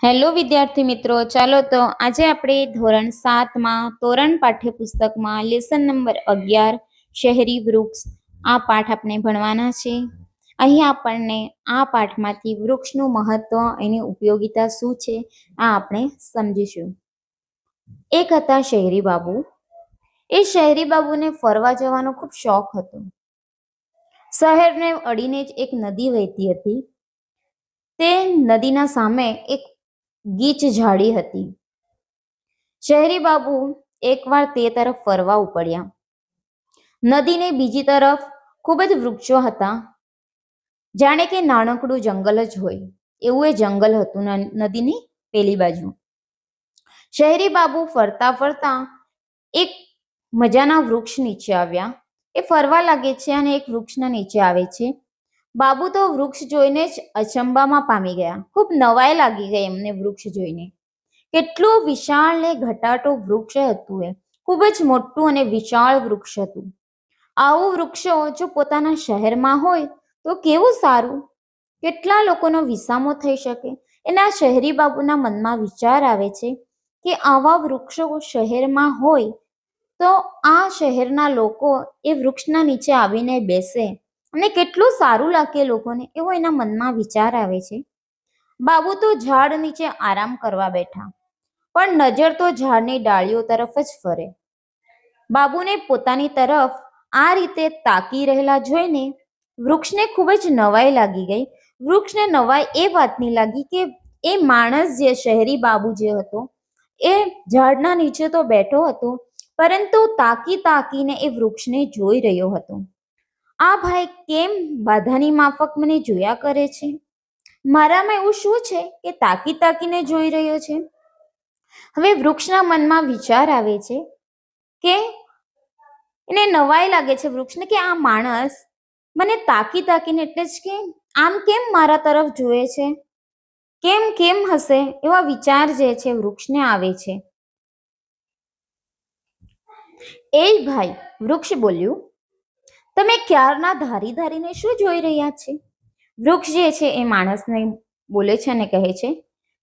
Hello વિદ્યાર્થી મિત્રો, ચાલો તો આજે આપણે ધોરણ 7માં તોરણ પાઠ્યપુસ્તકમાં લેસન નંબર 11 શહેરી વૃક્ષ આ પાઠ આપણે ભણવાના છે. અહીં આપણને આ પાઠમાંથી વૃક્ષનું મહત્વ, એની ઉપયોગિતા શું છે આ આપણે સમજીશું. એક હતા શહેરી બાબુ. એ શહેરી બાબુને ફરવા જવાનો ખૂબ શોખ હતો. શહેરને અડીને જ એક નદી વહેતી હતી. તે નદીના સામે એક ગીચ ઝાડી હતી. શહેરી બાબુ એકવાર તે તરફ ફરવા ઉપડ્યા. નદીને બીજી તરફ ખૂબ જ વૃક્ષો હતા, જાણે કે નાનકડું જંગલ જ હોય એવું એ જંગલ હતું નદીની પેલી બાજુ. શહેરી બાબુ ફરતા ફરતા એક મજાના વૃક્ષ નીચે આવ્યા. એ ફરવા લાગે છે અને એક વૃક્ષના નીચે આવે છે. બાબુ તો વૃક્ષ જોઈને જ અચંબામાં પામી ગયા. ખૂબ નવાઈ લાગી ગઈ એમને વૃક્ષ જોઈને. કેટલું વિશાળ ને ઘટાટો વૃક્ષ હતું. એ ખૂબ જ મોટું અને વિશાળ વૃક્ષ હતું. આવું વૃક્ષો જો પોતાના શહેરમાં હોય તો કેવું સારું, કેટલા લોકોનો વિસામો થઈ શકે. એના શહેરી બાબુના મનમાં વિચાર આવે છે કે આવા વૃક્ષો શહેરમાં હોય તો આ શહેરના લોકો એ વૃક્ષના નીચે આવીને બેસે અને કેટલું સારું લાગે લોકોને, એવો એના મનમાં વિચાર આવે છે. બાબુ તો ઝાડ નીચે આરામ કરવા બેઠા, પણ નજર તો ઝાડની ડાળીઓ તરફ જ ફરે. બાબુને પોતાની તરફ આ રીતે તાકી રહેલા જોઈને વૃક્ષને ખૂબ જ નવાઈ લાગી ગઈ. વૃક્ષને નવાઈ એ વાતની લાગી કે એ માણસ જે શહેરી બાબુ જે હતો એ ઝાડના નીચે તો બેઠો હતો, પરંતુ તાકી તાકીને એ વૃક્ષને જોઈ રહ્યો હતો. આ ભાઈ કેમ બાધાની માફક મને જોયા કરે છે? મારામાં એવું શું છે કે તાકી તાકીને જોઈ રહ્યો છે? હવે વૃક્ષના મનમાં વિચાર આવે છે કે એને નવાઈ લાગે છે વૃક્ષને કે આ માણસ મને તાકી તાકીને, એટલે જ કે આમ કેમ મારા તરફ જોવે છે, કેમ કેમ હશે, એવા વિચાર જે છે વૃક્ષને આવે છે. એ ભાઈ, વૃક્ષ બોલ્યું, તમે ક્યારના ધારી ધારીને શું જોઈ રહ્યા છે? વૃક્ષ જે છે એ માણસને બોલે છે અને કહે છે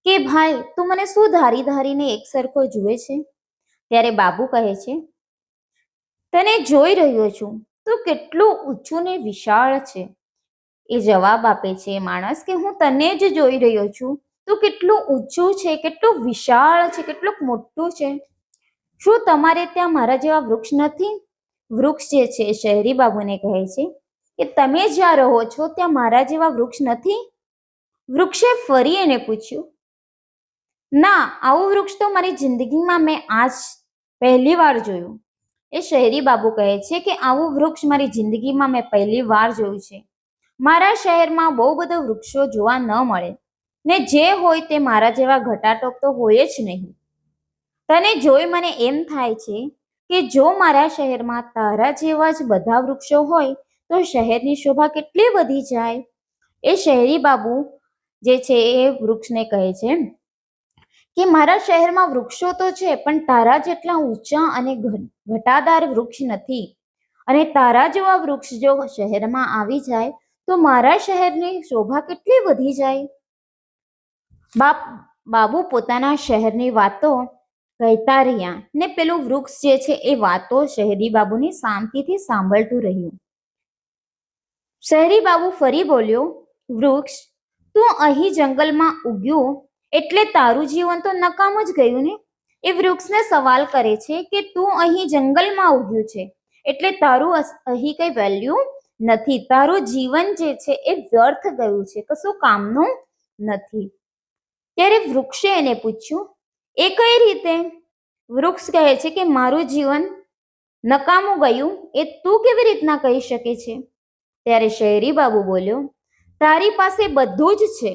કે ભાઈ, તું મને શું ધારી ધારીને એક સરખો જુએ છે? ત્યારે બાબુ કહે છે, તને જોઈ રહ્યો છું, તું કેટલું ઊંચું ને વિશાળ છે. એ જવાબ આપે છે માણસ કે હું તને જ જોઈ રહ્યો છું, તું કેટલું ઊંચું છે, કેટલું વિશાળ છે, કેટલું મોટું છે. શું તમારે ત્યાં મારા જેવા વૃક્ષ નથી? વૃક્ષ જે છે શહેરી બાબુને કહે છે કે તમે જ્યાં રહો છો ત્યાં મારા જેવા વૃક્ષ નથી? વૃક્ષે ફરી એને પૂછ્યું, ના, આવું વૃક્ષ તો મારી જિંદગીમાં મેં આજ પહેલી વાર જોયું. એ શહેરી બાબુ કહે છે કે આવું વૃક્ષ મારી જિંદગીમાં મેં પહેલી વાર જોયું છે. મારા શહેરમાં બહુ બધા વૃક્ષો જોવા ન મળે, ને જે હોય તે મારા જેવા ઘટાટોપ તો હોય જ નહીં. તને જોઈ મને એમ થાય છે કે જો મારા શહેરમાં તારા જેવા જ બધા વૃક્ષો હોય તો શહેરની શોભા કેટલી વધી જાય. એ શહેરી બાબુ જે છે એ વૃક્ષને કહે છે કે મારા શહેરમાં વૃક્ષો તો છે, પણ તારા જેટલા ઊંચા અને ઘટાદાર વૃક્ષ નથી. અને તારા જેવા વૃક્ષ જો શહેરમાં આવી જાય તો મારા શહેરની શોભા કેટલી વધી જાય. બાબુ પોતાના શહેરની વાતો કહેતા રહ્યા ને પેલું વૃક્ષ જે છે એ વાતો શહેરી બાબુની શાંતિથી સાંભળતું રહ્યું. શહેરી બાબુ ફરી બોલ્યો, વૃક્ષ, તું અહીં જંગલમાં ઉગ્યું એટલે તારું જીવન તો નકામું જ ગયું ને? એ વૃક્ષને સવાલ કરે છે કે તું અહીં જંગલમાં ઉગ્યું છે એટલે તારું અહીં કઈ વેલ્યુ નથી, તારું જીવન જે છે એ વ્યર્થ ગયું છે, કશું કામનું નથી. ત્યારે વૃક્ષે એને પૂછ્યું, એ કઈ રીતે? વૃક્ષ કહે છે કે મારું જીવન નકામું ગયું એ તું કેવી રીતના કહી શકે છે? ત્યારે શહેરી બાબુ બોલ્યો, તારી પાસે બધું જ છે.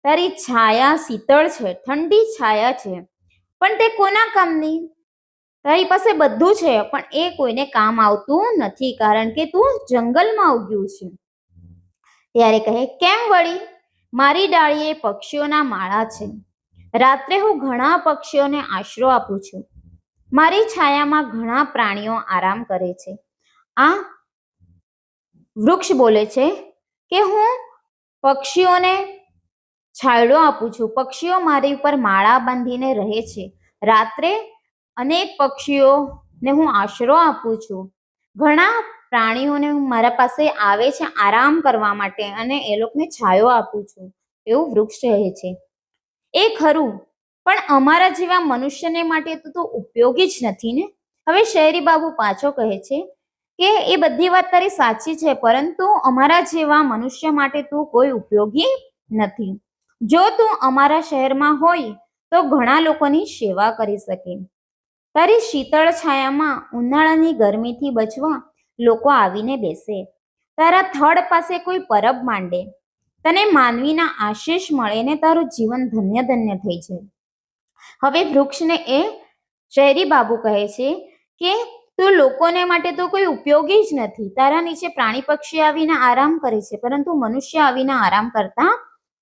તારી છાયા શીતળ છે, ઠંડી છાયા છે, પણ તે કોના કામની? તારી પાસે બધું છે પણ એ કોઈને કામ આવતું નથી, કારણ કે તું જંગલમાં ઉગ્યું છે. ત્યારે કહે, કેમ વળી? મારી ડાળીએ પક્ષીઓના માળા છે. રાત્રે હું ઘણા પક્ષીઓને આશરો આપું છું. મારી છાયામાં ઘણા પ્રાણીઓ આરામ કરે છે. આ વૃક્ષ બોલે છે કે હું પક્ષીઓને છાંયડો આપું છું. પક્ષીઓ મારી ઉપર માળા બાંધીને રહે છે. રાત્રે અનેક પક્ષીઓને હું આશરો આપું છું. ઘણા પ્રાણીઓને મારા પાસે આવે છે આરામ કરવા માટે અને એ લોકોને છાંયો આપું છું. એવું વૃક્ષ કહે છે. એ ખરું, પણ અમારા જેવા મનુષ્યને માટે તો ઉપયોગી જ નથી ને. હવે શહેરી બાબુ પાછો કહે છે કે એ બધી વાત તારી સાચી છે, પરંતુ અમારા જેવા મનુષ્ય માટે તું કોઈ ઉપયોગી નથી. જો તું અમારા શહેરમાં હોય તો ઘણા લોકોની સેવા કરી શકે. તારી શીતળ છાયામાં ઉનાળાની ગરમીથી બચવા લોકો આવીને બેસે. તારા થડ પાસે કોઈ પરબ માંડે. તને માનવીના આશીષ મળે ને તારું જીવન ધન્ય ધન્ય થઈ જાય. હવે વૃક્ષને એ શહેરી બાબુ કહે છે કે તું લોકોને માટે તો કોઈ ઉપયોગી જ નથી. તારા નીચે પ્રાણી પક્ષી આવીને આરામ કરે છે, પરંતુ મનુષ્ય આવીને આરામ કરતા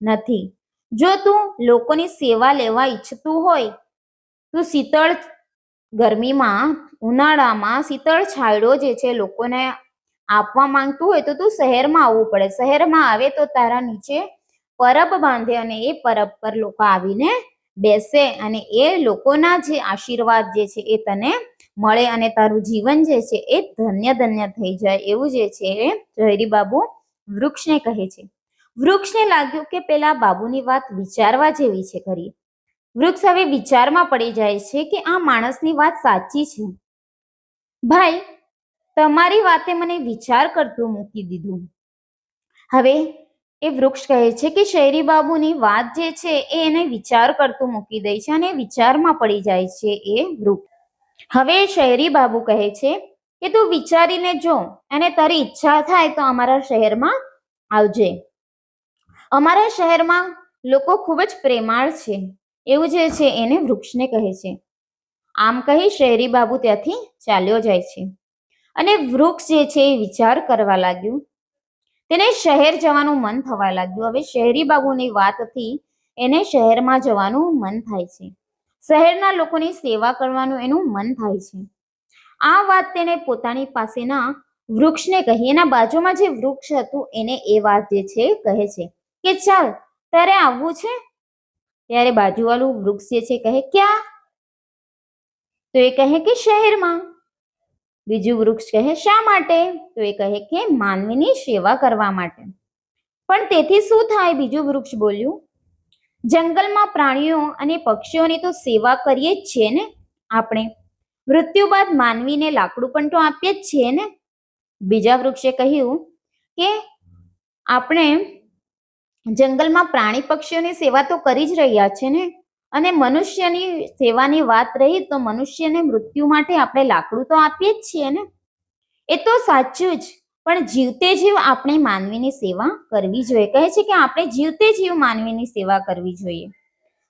નથી. જો તું લોકોની સેવા લેવા ઈચ્છતું હોય, તું શીતળ ગરમીમાં ઉનાળામાં શીતળ છાંયડો જે છે લોકોને આપવા માંગતું હોય તો તું શહેરમાં આવવું પડે. શહેરમાં આવે તો તારા નીચે પરબ બાંધે અને એ પરબ પર લોકો આવીને બેસે અને એ લોકોના જે આશીર્વાદ જે છે એ તને મળે અને તારું જીવન જે છે એ ધન્ય ધન્ય થઈ જાય. એવું જે છે એ શહેરી બાબુ વૃક્ષને કહે છે. વૃક્ષને લાગ્યું કે પેલા બાબુની વાત વિચારવા જેવી છે ખરી. વૃક્ષ હવે વિચારમાં પડી જાય છે કે આ માણસની વાત સાચી છે. ભાઈ, તમારી વાતે મને વિચાર કરતું મૂકી દીધું. હવે એ વૃક્ષ કહે છે કે શહેરી બાબુની વાત જે છે એ એને વિચાર કરતું મૂકી દે છે અને વિચારમાં પડી જાય છે એ વૃક્ષ. હવે શહેરી બાબુ કહે છે કે તું વિચારીને જો અને તારી ઈચ્છા થાય તો અમારા શહેરમાં આવજે. અમારા શહેરમાં લોકો ખૂબ જ પ્રેમાળ છે. એવું જે છે એને વૃક્ષને કહે છે. આમ કહી શહેરી બાબુ ત્યાંથી ચાલ્યો જાય છે અને વૃક્ષ જે છે એ વિચાર કરવા લાગ્યું. તેને શહેર જવાનું મન થવા લાગ્યું. હવે શહેરી બાબુની વાતથી એને શહેરમાં જવાનું મન થાય છે. શહેરના લોકોની સેવા કરવાનું એનું મન થાય છે. આ વાત તેને પોતાની પાસેના વૃક્ષને કહી. એના બાજુમાં જે વૃક્ષ હતું એને એ વાત જે છે કહે છે કે ચાલ તારે આવવું છે. ત્યારે બાજુવાળું વૃક્ષ જે છે કહે ક્યાં? તો એ કહે કે શહેરમાં. બીજું વૃક્ષ કહે શા માટે? તો એ કહે કે માનવીની સેવા કરવા માટે. પણ તેથી શું થાય? બીજું વૃક્ષ બોલ્યું, જંગલમાં પ્રાણીઓ અને પક્ષીઓની તો સેવા કરીએ જ છીએ ને આપણે. મૃત્યુ બાદ માનવીને લાકડું પણ તો આપીએ જ છીએ ને. બીજા વૃક્ષે કહ્યું કે આપણે જંગલમાં પ્રાણી પક્ષીઓની સેવા તો કરી જ રહ્યા છે ને, અને મનુષ્યની સેવાની વાત રહી તો મનુષ્યને મૃત્યુ માટે આપણે લાકડું તો આપીએ જ છીએ ને. એ તો સાચું જ, પણ જીવતે જીવ આપણે માનવીની સેવા કરવી જોઈએ. કહે છે કે આપણે જીવતે જીવ માનવીની સેવા કરવી જોઈએ.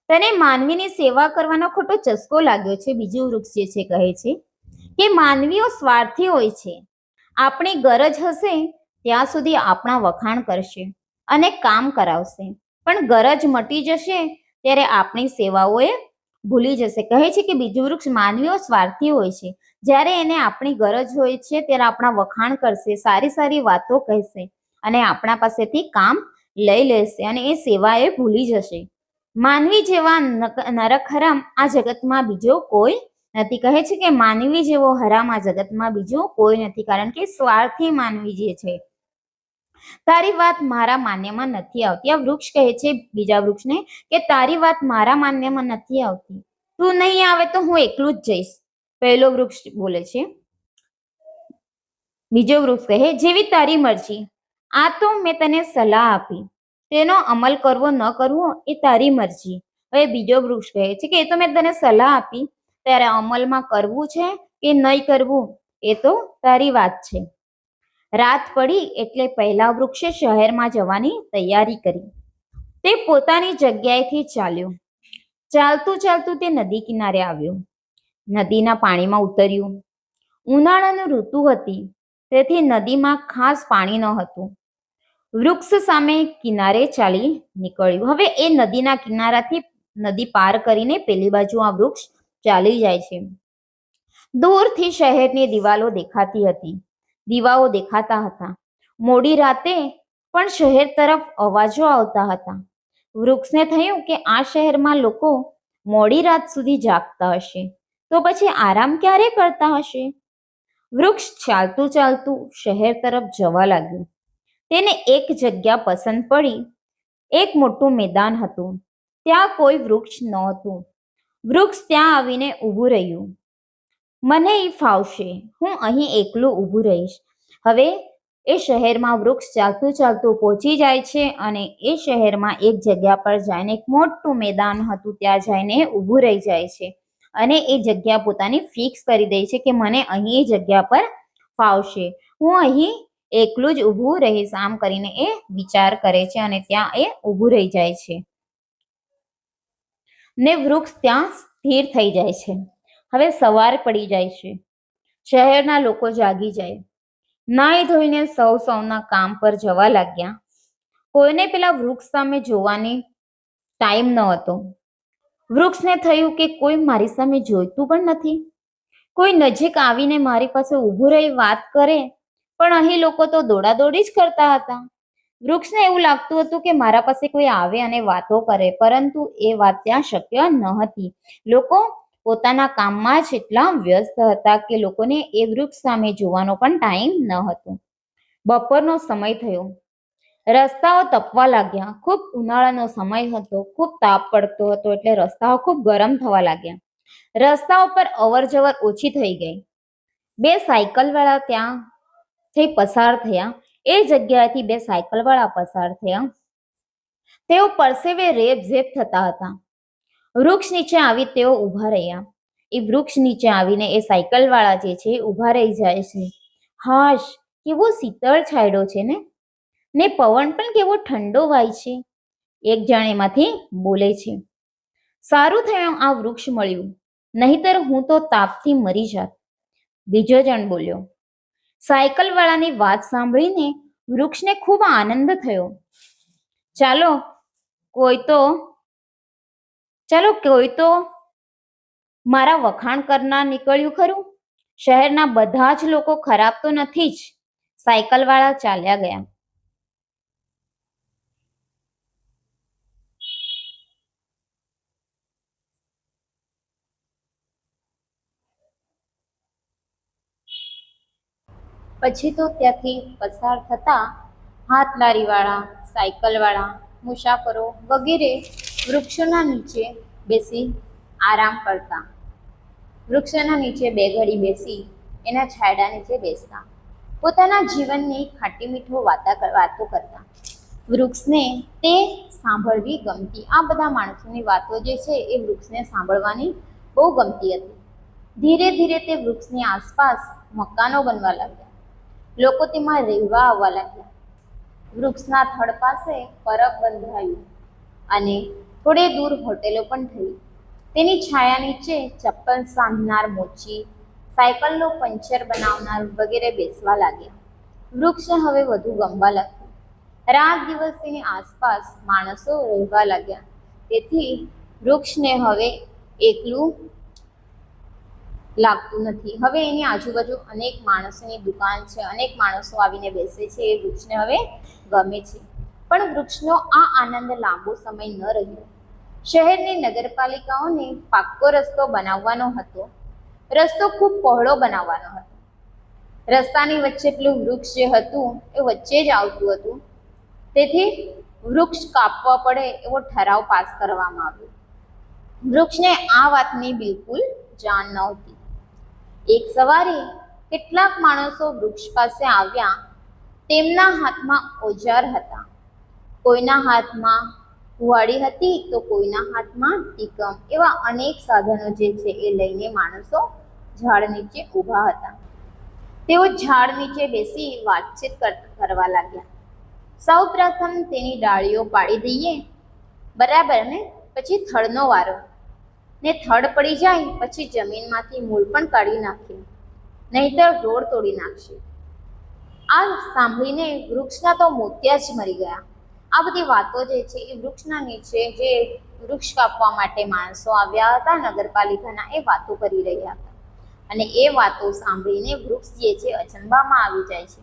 તને માનવીની સેવા કરવાનો ખોટો ચસ્કો લાગ્યો છે. બીજું વૃક્ષ જે છે કહે છે કે માનવીઓ સ્વાર્થી હોય છે. આપણી ગરજ હશે ત્યાં સુધી આપણા વખાણ કરશે અને કામ કરાવશે, પણ ગરજ મટી જશે ત્યારે આપણી સેવાઓ એ ભૂલી જશે. કહે છે કે બીજું વૃક્ષ માનવીઓ સ્વાર્થી હોય છે. જ્યારે એને આપણી ગરજ હોય છે ત્યારે આપણા વખાણ કરશે, સારી સારી વાતો કહેશે અને આપણા પાસેથી કામ લઈ લેશે અને એ સેવા એ ભૂલી જશે. માનવી જેવા નરક હરામ આ જગતમાં બીજો કોઈ નથી. કહે છે કે માનવી જેવો હરામ આ જગતમાં બીજો કોઈ નથી, કારણ કે સ્વાર્થી માનવી જે છે. તારી વાત મારા માન્યમાં નથી આવતી. આ વૃક્ષ કહે છે બીજા વૃક્ષને કે તારી વાત મારા માન્યમાં નથી આવતી. તું નહીં આવે તો હું એકલું જ જઈશ. પહેલો વૃક્ષ બોલે છે. બીજો વૃક્ષ કહે જેવી તારી મરજી. આ તો મેં તને સલાહ આપી, તેનો અમલ કરવો ન કરવો એ તારી મરજી. હવે બીજો વૃક્ષ કહે છે કે એ તો મેં તને સલાહ આપી, ત્યારે અમલમાં કરવું છે કે નહીં કરવું એ તો તારી વાત છે. રાત પડી એટલે પહેલા વૃક્ષે શહેરમાં જવાની તૈયારી કરી. તે પોતાની જગ્યાએથી ચાલ્યો. ચાલતું ચાલતું તે નદી કિનારે આવ્યો. નદીના પાણીમાં ઉતર્યું. ઉનાળાની ઋતુ હતી તેથી નદીમાં ખાસ પાણી ન હતું. વૃક્ષ સામે કિનારે ચાલી નીકળ્યું. હવે એ નદીના કિનારાથી નદી પાર કરીને પેલી બાજુ આ વૃક્ષ ચાલી જાય છે. દૂરથી શહેરની દિવાલો દેખાતી હતી, દીવાઓ દેખાતા હતા. મોડી રાતે પણ શહેર તરફ અવાજો આવતા હતા. વૃક્ષને થયું કે આ શહેરમાં લોકો મોડી રાત સુધી જાગતા હશે, તો પછી આરામ ક્યારે કરતા હશે? વૃક્ષ ચાલતું ચાલતું શહેર તરફ જવા લાગ્યું. તેને એક જગ્યા પસંદ પડી. એક મોટું મેદાન હતું. ત્યાં કોઈ વૃક્ષ નહોતું. વૃક્ષ ત્યાં આવીને ઊભું રહ્યું. મને એ ફાવશે, હું અહીં એકલું ઊભું રહીશ. હવે એ શહેરમાં વૃક્ષ ચાલતું ચાલતું પહોંચી જાય છે અને એ શહેરમાં એક જગ્યા પર જઈને, એક મોટું મેદાન હતું ત્યાં જઈને ઊભું રહી જાય છે અને એ જગ્યા પોતાની ફિક્સ કરી દે છે કે મને અહીં એ જગ્યા પર ફાવશે, હું અહીં એકલું જ ઊભું રહીશ. આમ કરીને એ વિચાર કરે છે અને ત્યાં એ ઊભું રહી જાય છે ને વૃક્ષ ત્યાં સ્થિર થઈ જાય છે. હવે સવાર પડી જાય છે. શહેરના લોકો જાગી જાય. નાઈ ધોઈને સૌના કામ પર જવા લાગ્યા. કોઈને પેલા વૃક્ષ સામે જોવાની ટાઈમ ન હતો. વૃક્ષને થયું કે કોઈ મારી સામે જોઈતું પણ નથી. કોઈ નજીક આવીને મારી પાસે ઊભું રહી વાત કરે, પણ અહીં લોકો તો દોડાદોડી જ કરતા હતા. વૃક્ષને એવું લાગતું હતું કે મારા પાસે કોઈ આવે અને વાતો કરે, પરંતુ એ વાત ત્યાં શક્ય ન હતી. લોકો પોતાના કામમાં જ એટલા વ્યસ્ત હતા કે લોકોને એ વૃક્ષ સામે જોવાનો પણ ટાઈમ ન હતો. બપોરનો સમય થયો. રસ્તાઓ તપવા લાગ્યા. ખૂબ ઉનાળાનો સમય હતો. ખૂબ તાપ પડતો હતો એટલે રસ્તાઓ ખૂબ ગરમ થવા લાગ્યા. રસ્તાઓ પર અવર જવર ઓછી થઈ ગઈ. બે સાયકલવાળા ત્યાંથી પસાર થયા. એ જગ્યાએથી બે સાયકલવાળા પસાર થયા. તેઓ પરસેવે રેબઝેબ થતા હતા. વૃક્ષ નીચે આવી તેઓ ઊભા રહ્યા. એ વૃક્ષ નીચે આવીને એ સાયકલવાળા જે છે ઊભા રહી જાય છે. હાશ, કેવો શીતળ છાંયડો છે ને પવન પણ કેવો ઠંડો વાય છે. એક જણ એમાંથી બોલે છે, સારું થયું આ વૃક્ષ મળ્યું, નહીતર હું તો તાપથી મરી જાત. બીજો જણ બોલ્યો. સાયકલવાળાની વાત સાંભળીને વૃક્ષને ખૂબ આનંદ થયો. ચાલો કોઈ તો મારા વખાણ કરનાર નીકળ્યું ખરું. શહેરના બધા જ લોકો ખરાબ તો નથી જ. સાયકલવાળા ચાલ્યા ગયા. પછી તો ત્યાંથી પસાર થતા હાથલારીવાળા, સાયકલવાળા, મુસાફરો વગેરે વૃક્ષોના નીચે બેસી આરામ કરતા. વૃક્ષોના નીચે બે ઘડી બેસી એના છાંયડા નીચે બેસતા. પોતાના જીવનની ખાટી મીઠો વાતો કરતા. વૃક્ષને તે સાંભળવી ગમતી. આ બધા માણસોની વાતો જે છે એ વૃક્ષને સાંભળવાની બહુ ગમતી હતી. ધીરે ધીરે તે વૃક્ષની આસપાસ મકાનો બનવા લાગ્યા. લોકો તેમાં રહેવા આવવા લાગ્યા. વૃક્ષના થડ પાસે પરબ બંધાયું અને થોડે દૂર હોટેલો પણ થઈ. તેની છાયા નીચે ચપ્પલ સાંધનાર મોચી, સાયકલનો પંચર બનાવનાર વગેરે બેસવા લાગ્યા. વૃક્ષ હવે વધુ ગમવા લાગ્યું. રાત દિવસ તેની આસપાસ માણસો રહેવા લાગ્યા. તેથી વૃક્ષને હવે એકલું લાગતું નથી. હવે એની આજુબાજુ અનેક માણસોની દુકાન છે, અનેક માણસો આવીને બેસે છે. એ વૃક્ષને હવે ગમે છે. પણ વૃક્ષનો આ આનંદ લાંબો સમય ન રહ્યો. શહેરની નગરપાલિકાઓને પાક્કો રસ્તો બનાવવાનો હતો. રસ્તો ખૂબ પહોળો બનાવવાનો હતો. રસ્તાની વચ્ચે પેલું વૃક્ષ જે હતું એ વચ્ચે જ આવતું હતું. તેથી વૃક્ષ કાપવા પડે એવો ઠરાવ પાસ કરવામાં આવ્યો. વૃક્ષને આ વાતની બિલકુલ જાણ નહોતી. એક સવારે કેટલાક માણસો વૃક્ષ પાસે આવ્યા. તેમના હાથમાં ઓજાર હતા. કોઈના હાથમાં કુહાડી હતી તો કોઈના હાથમાં ટીકમ. એવા અનેક સાધનો જે છે એ લઈને માણસો ઝાડ નીચે ઊભા હતા. તેઓ ઝાડ નીચે બેસી વાતચીત કરવા લાગ્યા. સૌ પ્રથમ તેની ડાળીઓ પાડી દઈએ, બરાબર ને? પછી થડનો વારો, ને થડ પડી જાય પછી જમીનમાંથી મૂળ પણ કાઢી નાખીએ, નહીતર રોડ તોડી નાખશે. આ સાંભળીને વૃક્ષના તો મોતિયા જ મરી ગયા. આ બધી વાતો જે છે એ વૃક્ષના નીચે જે વૃક્ષ કાપવા માટે માણસો આવ્યા હતા નગરપાલિકાના, એ વાતો કરી રહ્યા હતા. અને એ વાતો સાંભળીને વૃક્ષ જે છે અચંબામાં આવી જાય છે.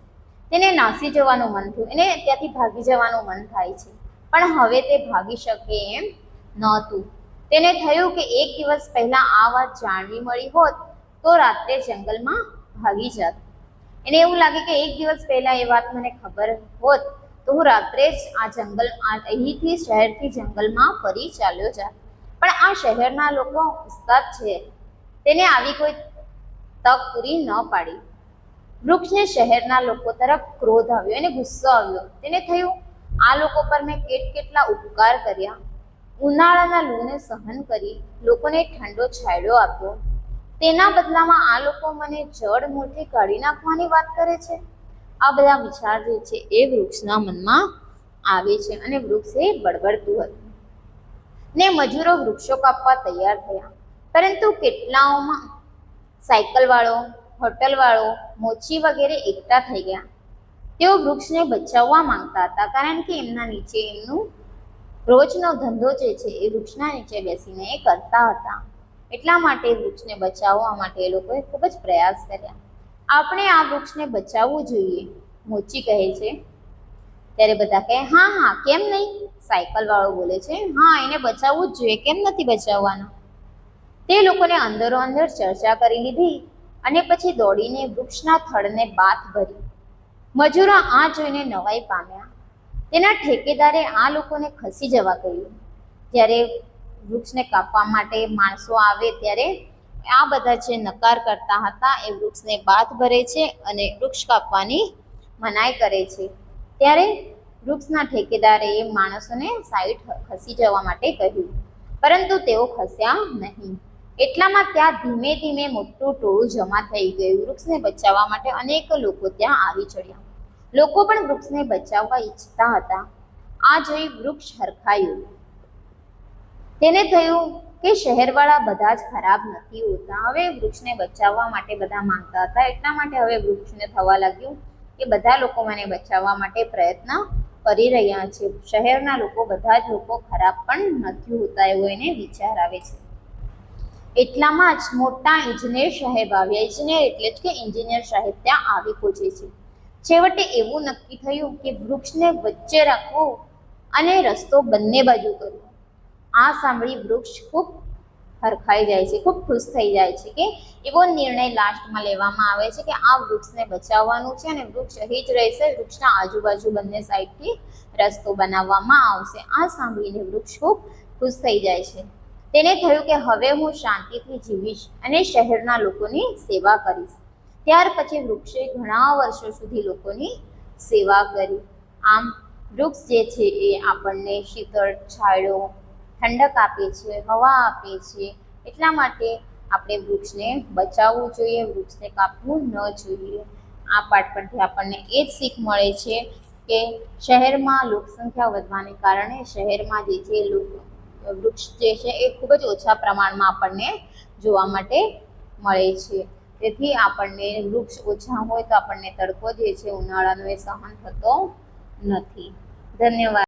તેને નાસી જવાનું મન થયું. એને ત્યાંથી ભાગી જવાનું મન થાય છે. પણ હવે તે ભાગી શકે એમ નહોતું. તેને થયું કે એક દિવસ પહેલા આ વાત જાણવી મળી હોત તો રાત્રે જંગલમાં ભાગી જાત. એને એવું લાગે કે એક દિવસ પહેલા એ વાત મને ખબર હોત તો હું રાત્રે જ અહીંથી શહેરથી જંગલમાં ફરી ચાલ્યો જાત. પણ આ શહેરના લોકો ઉસ્તાદ છે, તેને આવી કોઈ તક પૂરી ન પાડી. વૃક્ષને શહેરના લોકો તરફ ક્રોધ આવ્યો અને ગુસ્સો આવ્યો. તેને થયું, આ લોકો પર મેં કેટલા ઉપકાર કર્યા. ઉનાળાના લૂને સહન કરી, લોકોને ઠંડો છાંયડો આપ્યો. તેના બદલામાં આ લોકો મને જડ મૂળથી કાઢી નાખવાની વાત કરે છે. આ બધા વિચાર જે છે એ વૃક્ષના મનમાં આવે છે અને વૃક્ષ એ બળબડતું હતું ને મજૂરો વૃક્ષો કાપવા તૈયાર થયા. પરંતુ કેટલાઓમાં સાયકલવાળો, હોટલવાળો, મોચી વગેરે એકઠા થઈ ગયા. તેઓ વૃક્ષને બચાવવા માંગતા હતા, કારણ કે એમના નીચે એમનું રોજનો ધંધો જે છે એ વૃક્ષના નીચે બેસીને એ કરતા હતા. એટલા માટે વૃક્ષને બચાવવા માટે એ લોકોએ ખૂબ જ પ્રયાસ કર્યા. આપણે આ વૃક્ષને બચાવવું જોઈએ, મોચી કહે છે. ત્યારે બધા કહે, હા હા, કેમ નહીં. સાયકલ વાળો બોલે છે, હા, એને બચાવવું જ જોઈએ, કેમ નથી બચાવવાનું. તે લોકોને અંદરો અંદર ચર્ચા કરી લીધી અને પછી દોડીને વૃક્ષના થડને બાથ ભરી. મજૂરો આ જોઈને નવાઈ પામ્યા. તેના ઠેકેદારે આ લોકોને ખસી જવા કહ્યું. જ્યારે વૃક્ષને કાપવા માટે માણસો આવે ત્યારે આ બધા જે નકાર કરતા હતા એ વૃક્ષને બાથ ભરે છે અને વૃક્ષ કાપવાની મનાઈ કરે છે. ત્યારે વૃક્ષના ઠેકેદારે એ માણસોને સાઈડ ખસી જવા માટે કહ્યું, પરંતુ તેઓ ખસ્યા નહીં. એટલામાં ત્યાં ધીમે ધીમે મોટું ટોળું જમા થઈ ગયું. વૃક્ષને બચાવવા માટે અનેક લોકો ત્યાં આવી ચડ્યા. લોકો પણ વૃક્ષને બચાવવા ઈચ્છતા હતા. આ જોઈ વૃક્ષ હરખાયું. તેને થયું કે શહેરવાળા બધા જ ખરાબ નથી હોતા. હવે વૃક્ષને બચાવવા માટે બધા માંગતા હતા. એટલા માટે હવે વૃક્ષને થવા લાગ્યું કે બધા લોકો મને બચાવવા માટે પ્રયત્ન કરી રહ્યા છે. શહેરના લોકો, બધા જ લોકો ખરાબ પણ નથી હોતા એવો એને વિચાર આવે છે. એટલામાં જ મોટા ઇજનેર સાહેબ આવ્યા. ઇજનેર એટલે જ કે એન્જિનિયર સાહેબ ત્યાં આવી પહોંચે છે. છેવટે એવું નક્કી થયું કે વૃક્ષને વચ્ચે રાખવું અને રસ્તો બંને બાજુ કરવો. આ સાંભળી વૃક્ષ ખૂબ હરખાઈ જાય છે, ખૂબ ખુશ થઈ જાય છે કે એવો નિર્ણય લાસ્ટમાં લેવામાં આવે છે કે આ વૃક્ષને બચાવવાનું છે અને વૃક્ષ અહીં જ રહેશે. વૃક્ષના આજુબાજુ બંને સાઈડથી રસ્તો બનાવવામાં આવશે. આ સાંભળીને વૃક્ષ ખૂબ ખુશ થઈ જાય છે. તેને થયું કે હવે હું શાંતિથી જીવીશ અને શહેરના લોકોની સેવા કરીશ. ત્યાર પછી વૃક્ષે ઘણા વર્ષો સુધી લોકોની સેવા કરી. આમ વૃક્ષ જે છે એ આપણને શીતળ છાંયડો, ઠંડક આપે છે, હવા આપે છે. એટલા માટે આપણે વૃક્ષને બચાવવું જોઈએ, વૃક્ષને કાપવું ન જોઈએ. આ પાઠ પરથી આપણને એ જ શીખ મળે છે કે શહેરમાં લોકસંખ્યા વધવાને કારણે શહેરમાં જે છે વૃક્ષ જે છે એ ખૂબ જ ઓછા પ્રમાણમાં આપણને જોવા માટે મળે છે. તેથી આપણને વૃક્ષ ઓછા હોય તો આપણને તડકો જે છે ઉનાળાનો એ સહન થતો નથી. ધન્યવાદ.